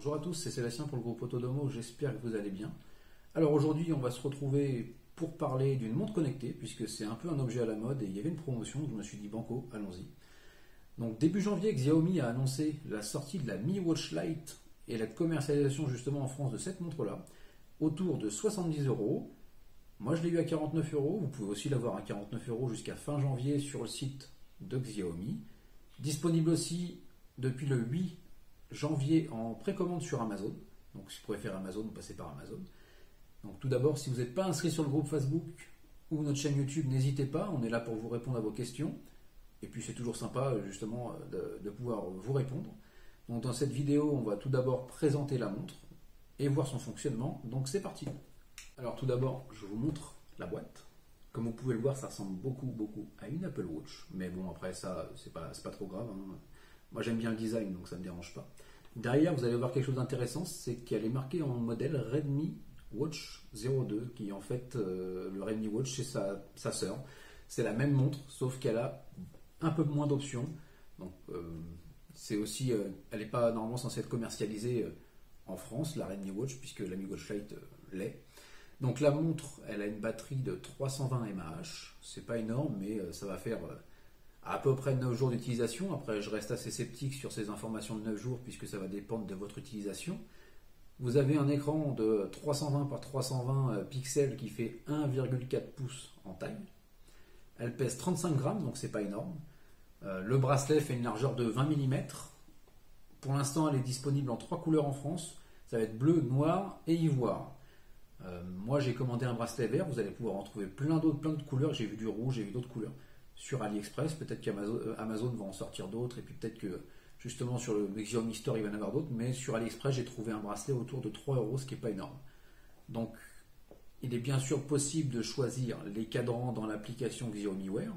Bonjour à tous, c'est Sébastien pour le groupe Autodomo, j'espère que vous allez bien. Alors aujourd'hui on va se retrouver pour parler d'une montre connectée, puisque c'est un peu un objet à la mode et il y avait une promotion, je me suis dit banco, allons-y. Donc début janvier, Xiaomi a annoncé la sortie de la Mi Watch Lite et la commercialisation justement en France de cette montre-là, autour de 70 euros. Moi je l'ai eu à 49 euros, vous pouvez aussi l'avoir à 49 euros jusqu'à fin janvier sur le site de Xiaomi. Disponible aussi depuis le 8 janvier en précommande sur Amazon. Donc si vous préférez Amazon, vous passez par Amazon. Donc tout d'abord, si vous n'êtes pas inscrit sur le groupe Facebook ou notre chaîne YouTube, n'hésitez pas, on est là pour vous répondre à vos questions. Et puis c'est toujours sympa justement de pouvoir vous répondre. Donc dans cette vidéo, on va tout d'abord présenter la montre et voir son fonctionnement. Donc c'est parti. Alors tout d'abord, je vous montre la boîte. Comme vous pouvez le voir, ça ressemble beaucoup à une Apple Watch. Mais bon, après ça, c'est pas trop grave, hein. Moi j'aime bien le design, donc ça ne me dérange pas. Derrière, vous allez voir quelque chose d'intéressant, c'est qu'elle est marquée en modèle Redmi Watch 02, qui est en fait le Redmi Watch chez sa sœur. C'est la même montre, sauf qu'elle a un peu moins d'options. Donc c'est aussi, elle n'est pas normalement censée être commercialisée en France, la Redmi Watch, puisque la Mi Watch Lite l'est. Donc la montre, elle a une batterie de 320 mAh, c'est pas énorme, mais ça va faire à peu près 9 jours d'utilisation. Après, je reste assez sceptique sur ces informations de 9 jours puisque ça va dépendre de votre utilisation. Vous avez un écran de 320 par 320 pixels qui fait 1,4 pouces en taille. Elle pèse 35 grammes, donc c'est pas énorme. Le bracelet fait une largeur de 20 mm. Pour l'instant, elle est disponible en 3 couleurs en France. Ça va être bleu, noir et ivoire. Moi, j'ai commandé un bracelet vert. Vous allez pouvoir en trouver plein d'autres couleurs. J'ai vu du rouge, j'ai vu d'autres couleurs sur AliExpress, peut-être qu'Amazon va en sortir d'autres, et puis peut-être que justement sur le Xiaomi Store il va y en avoir d'autres, mais sur AliExpress j'ai trouvé un bracelet autour de 3 euros, ce qui n'est pas énorme. Donc il est bien sûr possible de choisir les cadrans dans l'application Xiaomi Wear.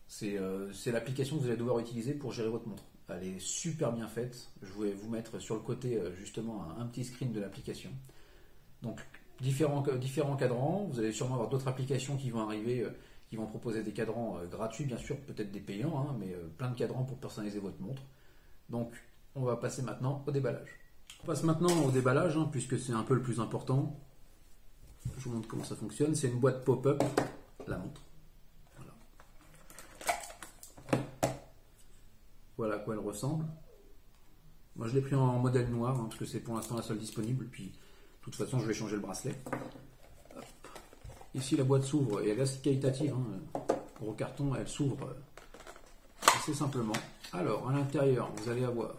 C'est l'application que vous allez devoir utiliser pour gérer votre montre. Elle est super bien faite, je vais vous mettre sur le côté justement un petit screen de l'application. Donc différents cadrans, vous allez sûrement avoir d'autres applications qui vont arriver, qui vont proposer des cadrans gratuits, bien sûr, peut-être des payants, hein, mais plein de cadrans pour personnaliser votre montre. Donc, on va passer maintenant au déballage. On passe maintenant au déballage, hein, puisque c'est un peu le plus important. Je vous montre comment ça fonctionne. C'est une boîte pop-up, la montre. Voilà à quoi elle ressemble. Moi, je l'ai pris en modèle noir, hein, parce que c'est pour l'instant la seule disponible. Puis, de toute façon, je vais changer le bracelet. Ici, la boîte s'ouvre et elle est assez qualitative. Hein. Gros carton, elle s'ouvre assez simplement. Alors, à l'intérieur, vous allez avoir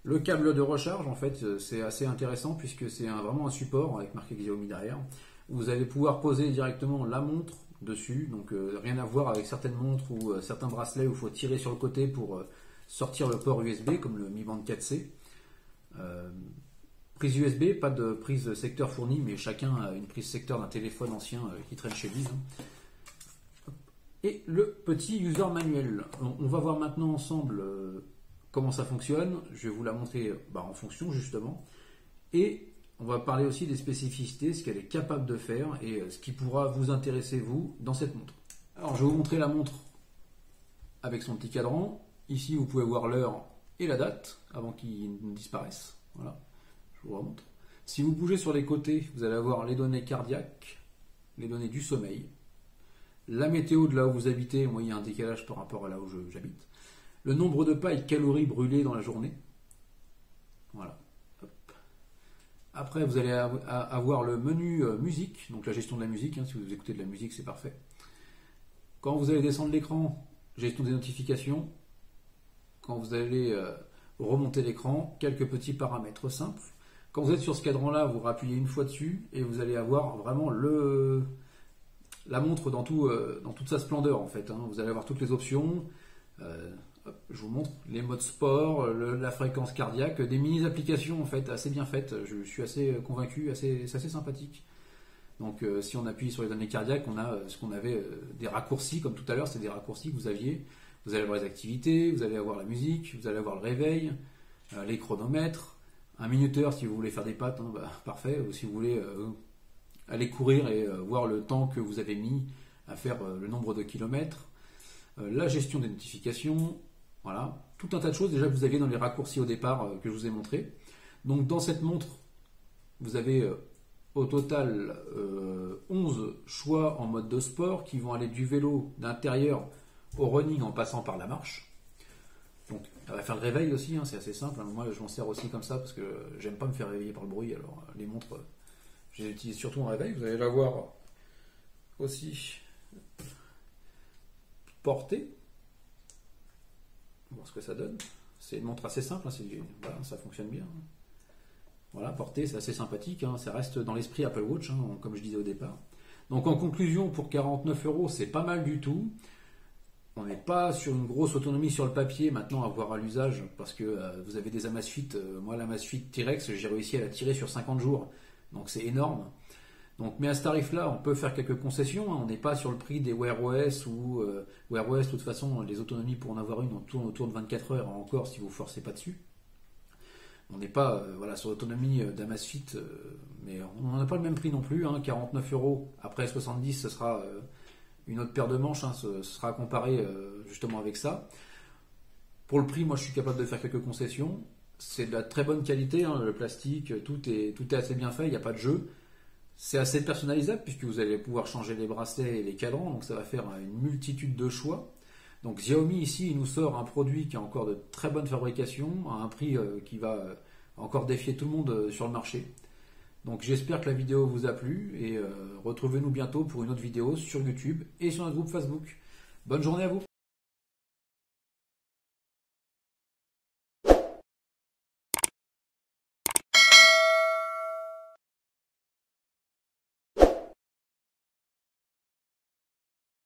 le câble de recharge. En fait, c'est assez intéressant puisque c'est vraiment un support avec marqué Xiaomi derrière. Vous allez pouvoir poser directement la montre dessus. Donc, rien à voir avec certaines montres ou certains bracelets où il faut tirer sur le côté pour sortir le port USB, comme le Mi Band 4C. Prise USB, pas de prise secteur fournie, mais chacun a une prise secteur d'un téléphone ancien qui traîne chez lui. Et le petit user manuel. On va voir maintenant ensemble comment ça fonctionne. Je vais vous la montrer en fonction justement. Et on va parler aussi des spécificités, ce qu'elle est capable de faire et ce qui pourra vous intéresser vous dans cette montre. Alors je vais vous montrer la montre avec son petit cadran. Ici vous pouvez voir l'heure et la date avant qu'il ne disparaisse. Voilà. Je vous remontre. Si vous bougez sur les côtés, vous allez avoir les données cardiaques, les données du sommeil, la météo de là où vous habitez. Moi, il y a un décalage par rapport à là où j'habite. Le nombre de pas et de calories brûlées dans la journée. Voilà. Hop. Après, vous allez avoir le menu musique, donc la gestion de la musique. Hein, si vous écoutez de la musique, c'est parfait. Quand vous allez descendre l'écran, gestion des notifications. Quand vous allez remonter l'écran, quelques petits paramètres simples. Quand vous êtes sur ce cadran-là, vous rappuyez une fois dessus et vous allez avoir vraiment la montre dans toute sa splendeur en fait. Hein. Vous allez avoir toutes les options. Je vous montre les modes sport, la fréquence cardiaque, des mini-applications en fait assez bien faites. Je suis assez convaincu, c'est assez sympathique. Donc si on appuie sur les données cardiaques, on a ce qu'on avait des raccourcis comme tout à l'heure, c'est des raccourcis que vous aviez. Vous allez avoir les activités, vous allez avoir la musique, vous allez avoir le réveil, les chronomètres. Un minuteur si vous voulez faire des pattes, hein, parfait. Ou si vous voulez aller courir et voir le temps que vous avez mis à faire le nombre de kilomètres. La gestion des notifications, voilà. tout un tas de choses déjà que vous aviez dans les raccourcis au départ que je vous ai montré. Donc dans cette montre, vous avez au total 11 choix en mode de sport qui vont aller du vélo d'intérieur au running en passant par la marche. Donc elle va faire le réveil aussi, hein, c'est assez simple. Moi je m'en sers aussi comme ça parce que j'aime pas me faire réveiller par le bruit. Alors les montres, je les utilise surtout en réveil. Vous allez la voir aussi portée. On va voir ce que ça donne. C'est une montre assez simple, hein, voilà, ça fonctionne bien. Voilà, portée, c'est assez sympathique, hein, ça reste dans l'esprit Apple Watch, hein, comme je disais au départ. Donc en conclusion, pour 49 €, c'est pas mal du tout. On n'est pas sur une grosse autonomie sur le papier maintenant à voir à l'usage, parce que vous avez des Amazfit. Moi, la Amazfit T-Rex, j'ai réussi à la tirer sur 50 jours, donc c'est énorme. Donc, mais à ce tarif-là, on peut faire quelques concessions. Hein. On n'est pas sur le prix des Wear OS ou Wear OS. De toute façon, les autonomies pour en avoir une, on tourne autour de 24 heures encore si vous ne forcez pas dessus. On n'est pas voilà, sur l'autonomie d'Amazfit, mais on n'a pas le même prix non plus. Hein. 49 € après 70, ce sera une autre paire de manches. Hein. Ce sera comparé justement avec ça. Pour le prix, moi, je suis capable de faire quelques concessions. C'est de la très bonne qualité, hein, le plastique, tout est assez bien fait. Il n'y a pas de jeu. C'est assez personnalisable puisque vous allez pouvoir changer les bracelets et les cadrans, donc ça va faire une multitude de choix. Donc Xiaomi ici, il nous sort un produit qui a encore de très bonne fabrication, à un prix qui va encore défier tout le monde sur le marché. Donc j'espère que la vidéo vous a plu et retrouvez-nous bientôt pour une autre vidéo sur YouTube et sur notre groupe Facebook. Bonne journée à vous!